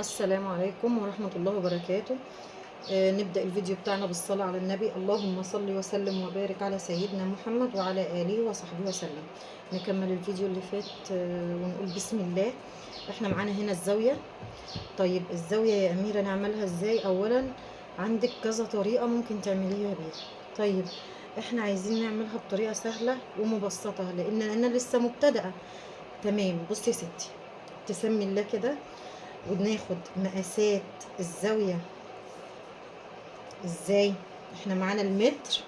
السلام عليكم ورحمة الله وبركاته. نبدأ الفيديو بتاعنا بالصلاة على النبي. اللهم صل وسلم وبارك على سيدنا محمد وعلى آله وصحبه وسلم. نكمل الفيديو اللي فات ونقول بسم الله. احنا معانا هنا الزاوية. طيب الزاوية يا أميرة نعملها ازاي؟ أولا عندك كذا طريقة ممكن تعمليها بيها. طيب احنا عايزين نعملها بطريقة سهلة ومبسطة لأن أنا لسه مبتدئة. تمام، بصي يا ستي، تسمي الله كده وناخد مقاسات الزاوية. ازاي؟ احنا معانا المتر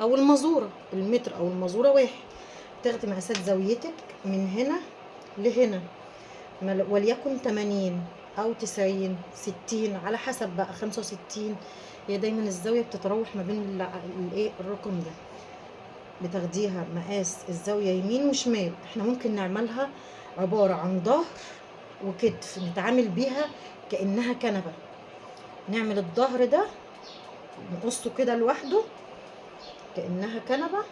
او المزورة، المتر او المزورة واحد. تاخدي مقاسات زاويتك من هنا لهنا، وليكن 80 او 90 60 على حسب بقى 65. هي دايما الزاوية بتتراوح ما بين الايه الرقم ده. بتاخديها مقاس الزاوية يمين وشمال. احنا ممكن نعملها عبارة عن ظهر وكتف نتعامل بيها كأنها كنبة. نعمل الظهر ده نقصه كده لوحده كأنها كنبة،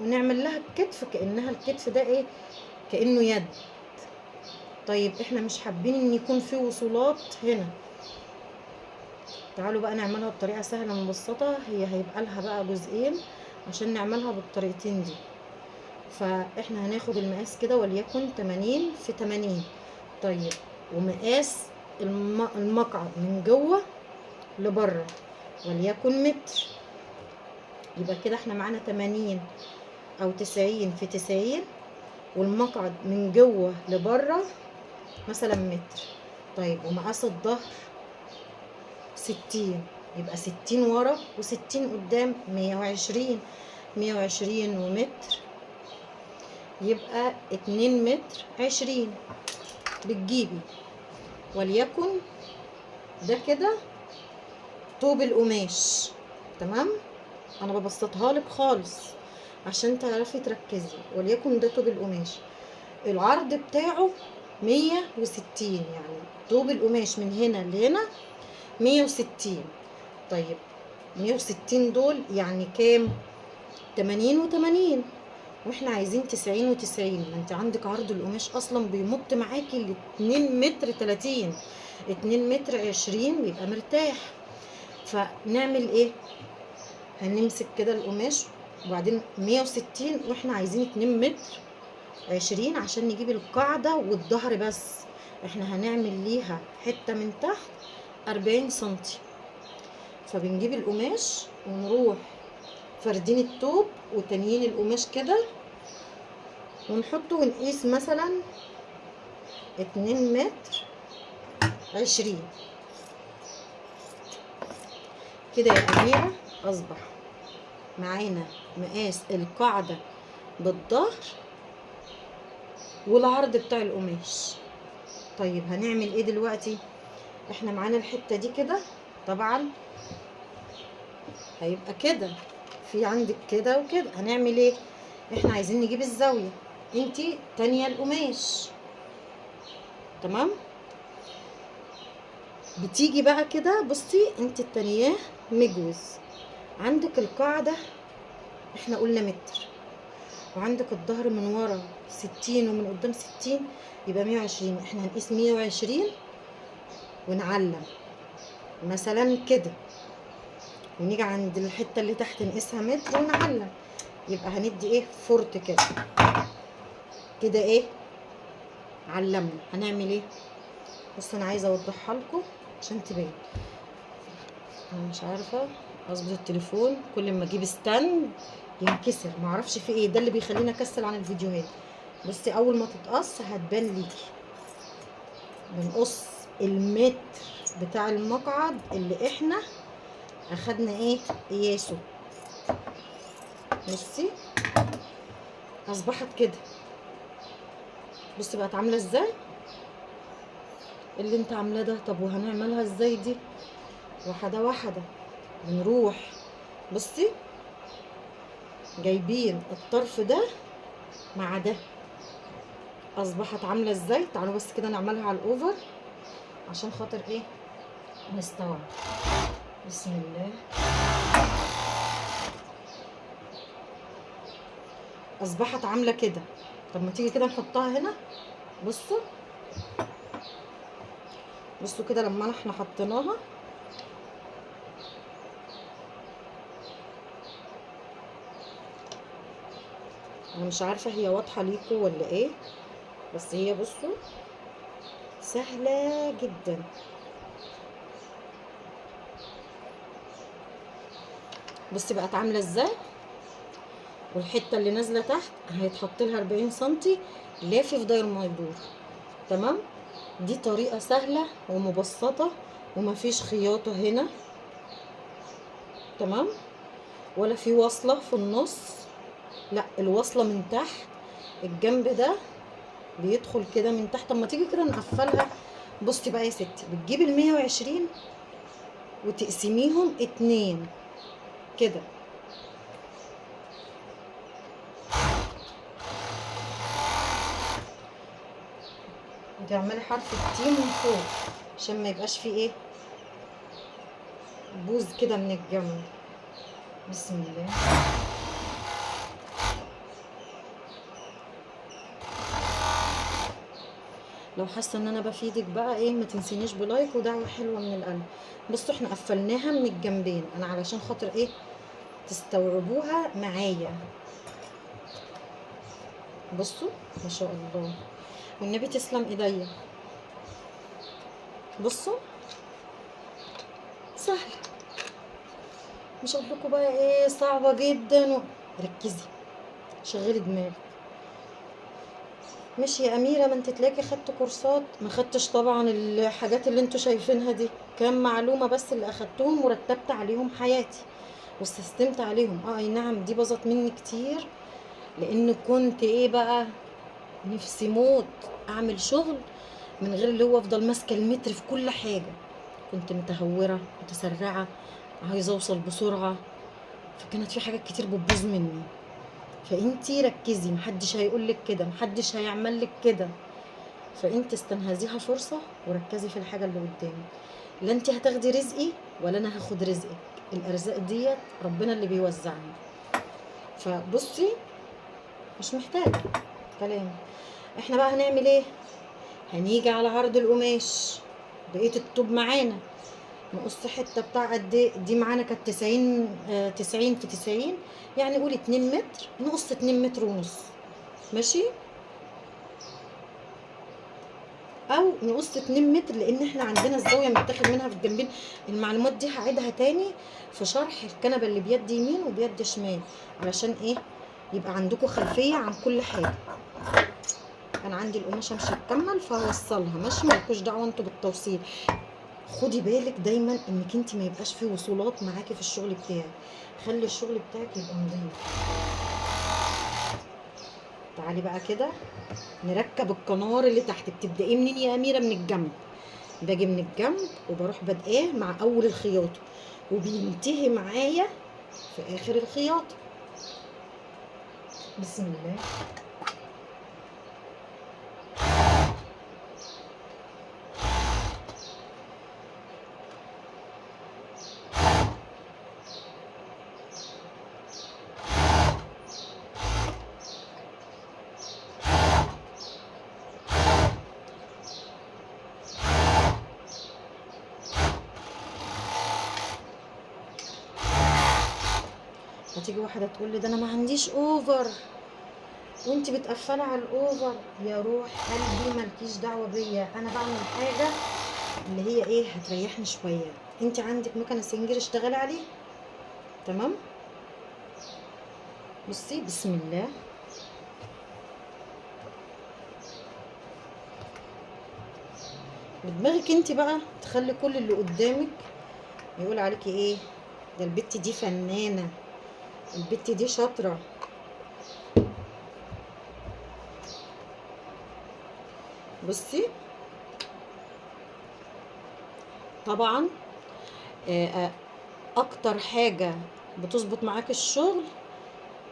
ونعمل لها الكتف كأنها الكتف ده ايه، كأنه يد. طيب احنا مش حابين ان يكون في وصولات هنا. تعالوا بقى نعملها بطريقة سهلة ومبسطة. هي هيبقى لها بقى جزئين عشان نعملها بالطريقتين دي. فاحنا هناخد المقاس كده وليكن 80 في 80. طيب ومقاس المقعد من جوه لبره وليكن متر. يبقى كده احنا معانا 80 او 90 في 90، والمقعد من جوه لبره مثلا متر. طيب ومقاس الظهر 60، يبقى 60 ورا و60 قدام، 120. 120 ومتر يبقى 2 متر 20. بتجيبي وليكن ده كده طوب القماش. تمام، انا ببسطها لك خالص عشان تعرفي تركزي. وليكن ده طوب القماش، العرض بتاعه 160، يعني طوب القماش من هنا لهنا 160. طيب 160 دول يعني كام؟ 80 و80، واحنا عايزين 90 و90. ما انت عندك عرض القماش اصلا بيمط معاكي ل 2 متر 30، 2 متر 20 بيبقى مرتاح. فنعمل ايه؟ هنمسك كده القماش وبعدين 160، واحنا عايزين 2 متر 20 عشان نجيب القاعدة والظهر بس. احنا هنعمل ليها حتة من تحت 40 سنتي. فبنجيب القماش ونروح فردين الطوب وتانيين القماش كده ونحطه ونقيس مثلا 2 متر 20 كده يا أميرة. أصبح معانا مقاس القاعدة بالظهر والعرض بتاع القماش. طيب هنعمل ايه دلوقتي؟ احنا معانا الحتة دي كده، طبعا هيبقى كده، في عندك كده وكده. هنعمل ايه؟ احنا عايزين نجيب الزاوية. انتي تانية القماش، تمام؟ بتيجي بقى كده، بصي انت التانياه مجوز. عندك القاعدة احنا قلنا متر، وعندك الظهر من ورا 60 ومن قدام 60، يبقى 120. احنا هنقيس 120 ونعلم مثلا كده، ونيجي عند الحتة اللي تحت نقيسها متر ونعلم. يبقى هندي ايه؟ فرط كده كده ايه، علمنا. هنعمل ايه؟ بص انا عايزه اوضحها لكم عشان تبان. انا مش عارفه اظبط التليفون، كل ما اجيب ستاند ينكسر، معرفش في ايه، ده اللي بيخليني اكسل عن الفيديوهات. بصي اول ما تتقص هتبان ليكي. بنقص المتر بتاع المقعد اللي احنا اخدنا ايه قياسه. بصي اصبحت كده. بصي بقت عامله ازاي اللي انت عاملاه ده. طب وهنعملها ازاي دي؟ واحده واحده. بنروح بصي جايبين الطرف ده مع ده، اصبحت عامله ازاي. تعالوا بس كده نعملها على الاوفر عشان خاطر ايه نستوعب. بسم الله. اصبحت عامله كده. طب ما تيجي كده نحطها هنا. بصوا بصوا كده لما احنا حطيناها انا مش عارفه هي واضحه ليكم ولا ايه، بس هي بصوا سهله جدا. بصي بقت عامله ازاي، والحته اللي نازله تحت هيتحط لها 40 سنتي لافف داير ما يدور. تمام. دي طريقه سهله ومبسطه ومفيش خياطه هنا. تمام. ولا في وصله في النص، لا الوصله من تحت الجنب ده بيدخل كده من تحت. اما تيجي كده نقفلها. بصي بقى يا ستي، بتجيبي ال 120 وتقسميهم 2 كده، وتعملي حرف التي من فوق عشان ما يبقاش فيه ايه بوز كده من الجنب. بسم الله. لو حاسه ان انا بفيدك بقى ايه، ما تنسينيش بلايك ودعوه حلوه من القلب. بصوا احنا قفلناها من الجنبين، انا علشان خاطر ايه تستوعبوها معايا. بصوا ما شاء الله، والنبي تسلم ايديا. بصوا سهله، مش هقول لكم بقى ايه صعبه جدا ركزي شغلي دماغك. مش يا اميره، ما انت تلاقي خدت كورسات. ما خدتش طبعا الحاجات اللي انتوا شايفينها دي، كام معلومه بس اللي اخدتهم ورتبت عليهم حياتي واستسلمت عليهم. اي نعم دي باظت مني كتير، لان كنت ايه بقى، نفسي موت اعمل شغل من غير اللي هو افضل ماسكه المتر في كل حاجه. كنت متهوره متسرعه، عايزه اوصل بسرعه، فكانت في حاجات كتير بتبوظ مني. فانتي ركزي، محدش هيقولك كده، محدش هيعملك كده. فانت استنهزيها فرصه وركزي في الحاجه اللي قدامك. لا انت هتاخدي رزقي ولا انا هاخد رزقك، الارزاق ديت ربنا اللي بيوزعها. فبصي مش محتاجه كلام. احنا بقى هنعمل ايه، هنيجي على عرض القماش. بقيه الطوب معانا نقص حته بتاع قد ايه، دي معانا كانت 90 90 في 90، يعني قولي 2 متر، نقص 2 متر ونص. ماشي، او نقص 2 متر، لان احنا عندنا الزاويه متاخد منها في الجنبين. المعلومات دي هعيدها تاني في شرح الكنبه اللي بيد يمين وبيد شمال، علشان ايه يبقى عندكم خلفيه عن كل حاجه. انا عندي القماشه مش هتكمل فهوصلها، ماشي مالكوش دعوه انتوا بالتوصيل. خدي بالك دايما انك انت ما يبقاش فيه وصولات معاكي في الشغل بتاعك، خلي الشغل بتاعك يبقى نظيف. تعالي بقى كده نركب القنار اللي تحت. بتبدأيه منين يا أميرة؟ من الجنب. باجي من الجنب وبروح بادئاه مع أول الخياطة، وبينتهي معايا في آخر الخياطة. بسم الله. هتيجي واحدة تقول لي ده أنا ما عنديش أوفر وأنت بتقفلي على الأوفر. يا روح قلبي مالكيش دعوة بيا، أنا بعمل حاجة اللي هي إيه هتريحني شوية. أنت عندك مكنة سنجر اشتغلي عليه. تمام. بصي بسم الله. بدماغك انت بقى تخلي كل اللي قدامك يقول عليكي ايه، ده البت دي فنانة، البت دي شاطرة. بصي طبعا اكتر حاجة بتظبط معاك الشغل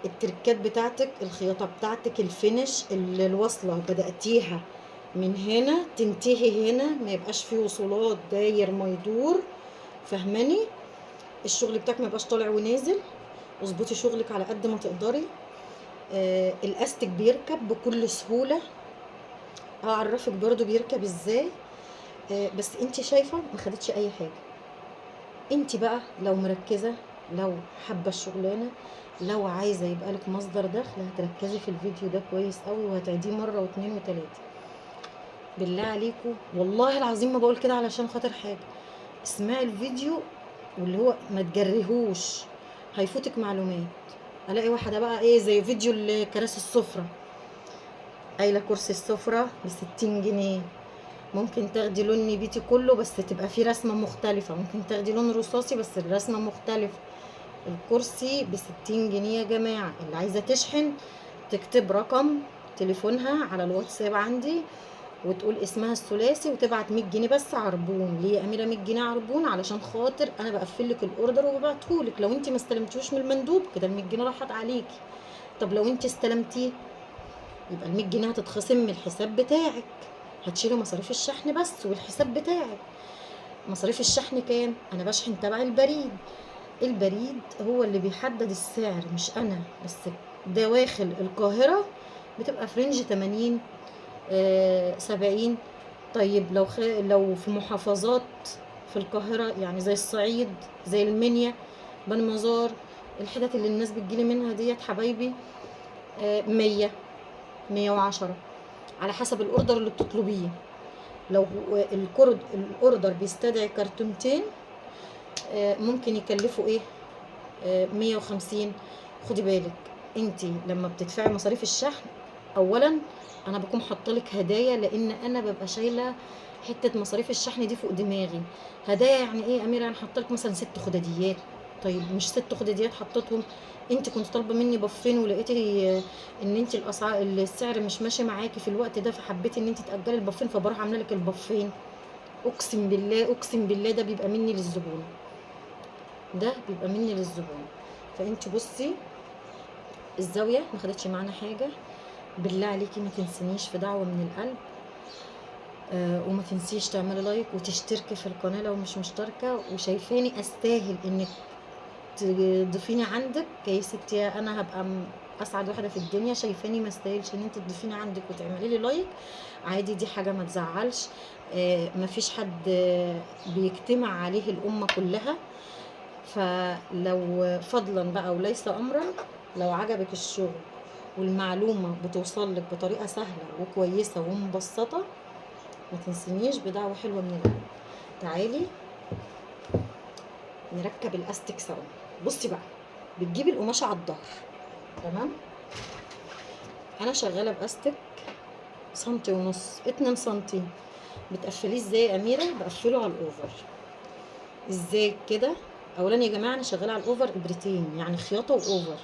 التركات بتاعتك، الخياطة بتاعتك، الفينش، الوصلة بدأتيها من هنا تنتهي هنا، ما يبقاش فيه وصولات داير ما يدور. فهماني؟ الشغل بتاعك ما يبقاش طالع ونازل. اظبطي شغلك على قد ما تقدري. الاستك بيركب بكل سهولة، هعرفك برضو بيركب ازاي. بس انت شايفه ما خدتش اي حاجه. انت بقى لو مركزه، لو حابه الشغلانه، لو عايزه يبقى لك مصدر دخل، هتركزي في الفيديو ده كويس قوي وهتعيديه مره واتنين وتلاته. بالله عليكم والله العظيم ما بقول كده علشان خاطر حاجه، اسمعي الفيديو واللي هو ما تجريهوش، هيفوتك معلومات. الاقي واحده بقى ايه زي فيديو كراسي السفره، قايله كرسي السفره ب60 جنيه، ممكن تاخدي لون نبيتي كله بس تبقى فيه رسمه مختلفه، ممكن تاخدي لون رصاصي بس الرسمه مختلفه. الكرسي ب60 جنيه يا جماعه. اللي عايزه تشحن تكتب رقم تليفونها على الواتساب عندي وتقول اسمها الثلاثي وتبعت 100 جنيه بس عربون. ليه يا اميره 100 جنيه عربون؟ علشان خاطر انا بقفل لك الاوردر وببعتهولك. لو انت ما استلمتوش من المندوب كده ال 100 جنيه راحت عليكي. طب لو انت استلمتيه يبقى ال 100 جنيه هتتخصم من الحساب بتاعك، هتشيلي مصاريف الشحن بس والحساب بتاعك. مصاريف الشحن كام؟ انا بشحن تبع البريد، البريد هو اللي بيحدد السعر مش انا بس. دواخل القاهره بتبقى في رينج 80 70. طيب لو في محافظات في القاهرة يعني زي الصعيد زي المنيا بني مزار، الحتت اللي الناس بتجيلي منها ديت حبايبي، 100 110 على حسب الاوردر اللي بتطلبيه. لو الاوردر بيستدعي كرتونتين ممكن يكلفوا ايه 150. خدي بالك انتي لما بتدفعي مصاريف الشحن، اولا انا بكون حاطلك هدايا لان انا ببقى شايله حته مصاريف الشحن دي فوق دماغي. هدايا يعني ايه يا اميره؟ انا حاطلك مثلا 6 خداديات. طيب مش 6 خداديات حطيتهم، انت كنت طالبه مني بفين ولقيتي ان انت الاسعار السعر مش ماشي معاكي في الوقت ده، فحبيتي ان انت تاجلي البفين فبروح عامله لك البفين. اقسم بالله اقسم بالله ده بيبقى مني للزبون، ده بيبقى مني للزبون. فانت بصي الزاويه ما خدتش معانا حاجه. بالله عليكي ما تنسنيش في دعوه من القلب، وما تنسيش تعملي لايك وتشتركي في القناه لو مش مشتركه وشايفاني استاهل انك تضيفيني عندك يا ستي. انا هبقى اسعد واحده في الدنيا. شايفاني ما استاهلش ان انت تضيفيني عندك وتعملي لي لايك؟ عادي، دي حاجه ما تزعلش. مفيش حد بيجتمع عليه الامه كلها. فلو فضلا بقى وليس امرا، لو عجبك الشغل والمعلومه بتوصل لك بطريقه سهله وكويسه ومبسطه، ما تنسينيش بدعوه حلوه من القلب. تعالي نركب الاستك سوا. بصي بقى، بتجيبي القماشه على الظهر، تمام؟ انا شغاله باستك 1.5 سم 2 سم. بتقفليه ازاي يا اميره؟ بقفله على الاوفر. ازاي كده؟ اولا يا جماعه انا شغاله على الاوفر ابرتين يعني خياطه واوفر.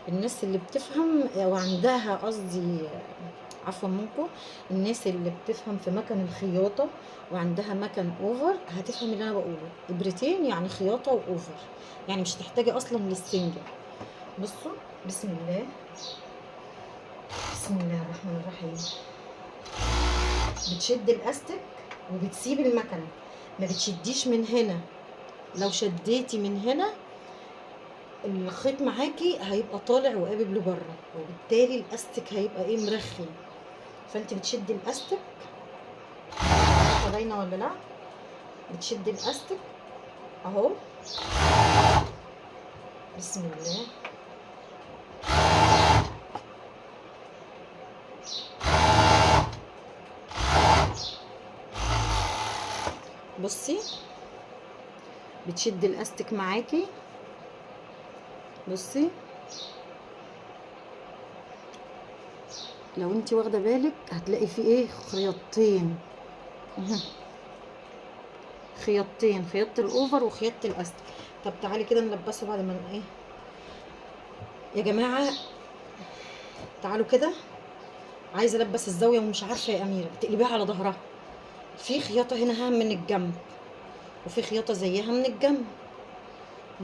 الناس اللي بتفهم وعندها قصدي عفوا منكم، الناس اللي بتفهم في مكان الخياطه وعندها مكان اوفر هتفهم اللي انا بقوله. ابرتين يعني خياطه واوفر، يعني مش هتحتاجي اصلا للسنجل. بصوا، بسم الله، بسم الله الرحمن الرحيم. بتشد الاستك وبتسيب المكنه، ما بتشديش من هنا. لو شديتي من هنا الخيط معاكي هيبقى طالع وقابب لبره، وبالتالي الاستك هيبقى ايه مرخي. فانت بتشدي الاستك، باينه ولا لا؟ بتشدي الاستك اهو، بسم الله. بصي بتشدي الاستك معاكي، بصي لو انت واخده بالك هتلاقي فيه ايه خياطتين، خياطتين، خياطه الاوفر وخياطه الاستك. طب تعالي كده نلبسه بعد ما ايه يا جماعه. تعالوا كده، عايزه البس الزاويه ومش عارفه يا اميره. بتقلبيها على ظهرها، في خياطه هنا من الجنب وفي خياطه زيها من الجنب.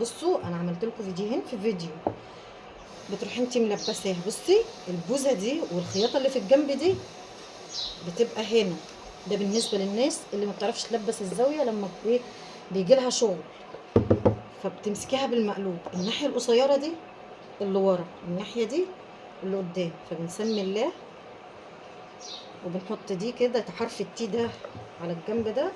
بصوا انا عملت لكم فيديوهين في فيديو. بتروحي انت ملبساها، بصي البوزه دي والخياطه اللي في الجنب دي بتبقى هنا. ده بالنسبه للناس اللي ما بتعرفش تلبس الزاويه لما بيجي لها شغل، فبتمسكيها بالمقلوب. الناحيه القصيره دي اللي ورا، الناحيه دي اللي قدام. فبنسمي الله وبنحط دي كده حرف التي ده على الجنب ده